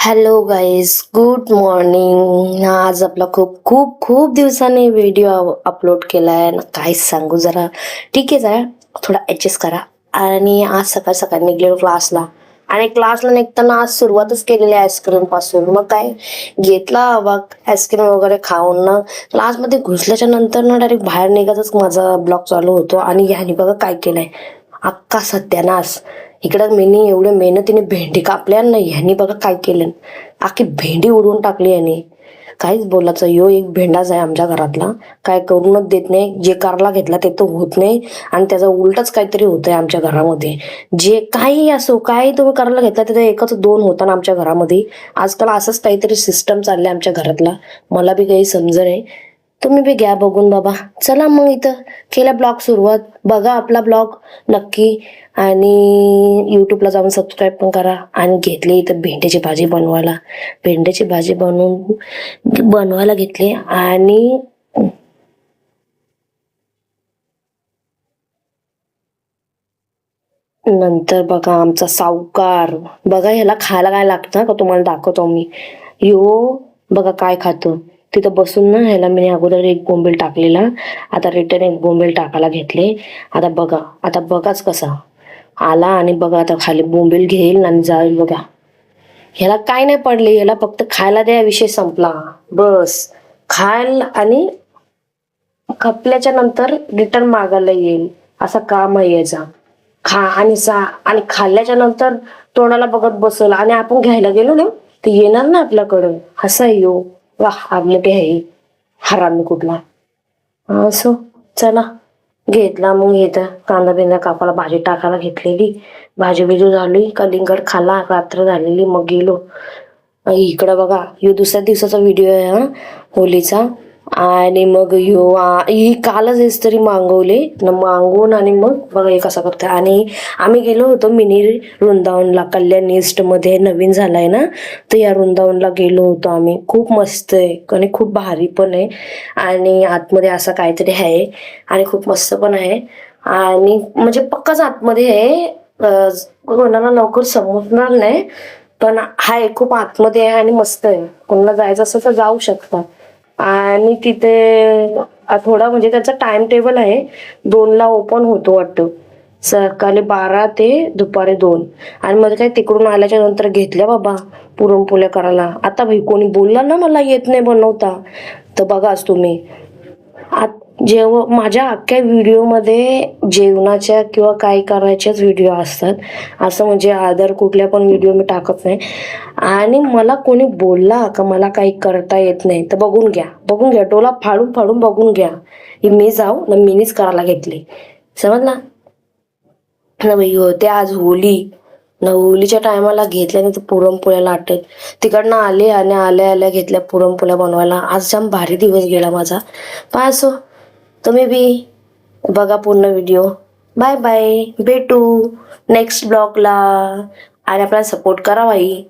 Hello guys, good morning. आज आपला खूप खूप खूप दिवसांनी व्हिडिओ अपलोड केला आहे ना. काहीच सांगू, जरा ठीक आहे, जरा थोडा ॲडजस्ट करा. आणि आज सकाळ सकाळी निघलेलो क्लासला, आणि क्लासला निघताना आज सुरुवातच केलेली आहे आईस्क्रीम पासून. मग काय घेतला बघ आईस्क्रीम वगैरे खाऊन ना, क्लासमध्ये घुसल्याच्या नंतर ना डायरेक्ट बाहेर निघायचाच माझा ब्लॉग चालू होतो. आणि ह्याने बघा काय केलंय, अख्खा सत्यानाश. इकडं मी एवढ्या मेहनतीने भेंडी कापल्या ना, ह्यांनी बघा काय केलं, अख्खी भेंडी उडवून टाकली यांनी. काहीच बोलायचं, यो एक भेंडाच आहे आमच्या घरातला, काय करूनच देत नाही. जे कारला घेतला ते तर होत नाही, आणि त्याचा उलटच काहीतरी होतंय आमच्या घरामध्ये. जे काही असो, काही तुम्ही करायला घेतला त्याचा एकच दोन होता ना आमच्या घरामध्ये. आजकाल असंच काहीतरी सिस्टम चाललंय आमच्या घरातला, मला बी काही समज नाही. तुम्ही बी घ्या बघून बाबा. चला मग इथं केला ब्लॉग सुरुवात. बघा आपला ब्लॉग नक्की, आणि यूट्यूबला जाऊन सबस्क्राईब पण करा. आणि घेतली इथं भेंडीची भाजी बनवायला. भेंडीची भाजी बनवायला घेतली. आणि नंतर बघा आमचा सावकार. बघा ह्याला खायला काय लागतं का तुम्हाला दाखवतो मी. यो बघा काय खातो. तिथं बसून ना ह्याला मी अगोदर एक बोंबील टाकलेला, आता रिटर्न एक बोंबील टाकायला घेतले. आता बघाच कसा आला. आणि बघा आता खाली बोंबील घेईल आणि जाईल. बघा ह्याला काय नाही पडले, ह्याला फक्त खायला द्या, विषय संपला. बस खायला, आणि खपल्याच्या नंतर रिटर्न मागायला येईल, असा काम आहे याचा. खा आणि खाल्ल्याच्या नंतर तोंडाला बघत बसल, आणि आपण घ्यायला गेलो ना ते येणार ना आपल्याकडं. असा येऊ वा, आपलं ते आहे हरामी कुठला. असो चला, घेतला मग इथं कांदा बिंदा कापाला, भाजी टाकायला घेतलेली. भाजी बिजू झाली, कलिंगड खाला, रात्र झालेली. मग गेलो इकडं. बघा ह्यो दुसऱ्या दिवसाचा व्हिडिओ आहे हा, होलीचा. आणि मग ही कालच हेच तरी मागवून, आणि मग बघा हे कसं करते. आणि आम्ही गेलो होतो मिनी वृंदावनला, कल्याण ईस्ट मध्ये नवीन झालाय ना, तर या वृंदावनला गेलो होतो आम्ही. खूप मस्त आहे आणि खूप भारी पण आहे. आणि आतमध्ये असं काहीतरी आहे, आणि खूप मस्त पण आहे. आणि म्हणजे पक्काच आतमध्ये आहे, कोणाला लवकर समजणार नाही, पण हाय खूप आतमध्ये आहे आणि मस्त आहे. कोणाला जायचं असेल तर जाऊ शकता. आणि तिथे थोडा म्हणजे त्याचा टाइम टेबल आहे, 2ला ओपन होतो वाटतं, सकाळी 12 ते दुपारी 2. आणि मध्ये काय तिकडून आल्याच्या नंतर घेतल्या बाबा पुरणपोळ्या करायला. आता भाई कोणी बोलला ना मला येत नाही बनवता, तर बघाच तुम्ही. माझ्या अख्ख्या व्हिडिओमध्ये जेवणाच्या किंवा काय करायच्याच व्हिडिओ असतात, असं म्हणजे अदर कुठल्या पण व्हिडिओ मी टाकत नाही. आणि मला कोणी बोलला का मला काही करता येत नाही तर बघून घ्या डोला फाडून फाडून बघून घ्या. मी जाऊ ना, मीनीच करायला घेतली, समजला ना बाई. होते आज होलीच्या टायमाला घेतल्या नाही तर पुरणपोळ्या लाटत. तिकडनं आले आणि आल्या आल्या घेतल्या पुरणपोळ्या बनवायला. आज जाम भारी दिवस गेला माझा. पण असो, तुम्ही बी बघा पूर्ण व्हिडिओ. बाय बाय, भेटू नेक्स्ट ब्लॉगला. आणि आपल्याला सपोर्ट करा बाई.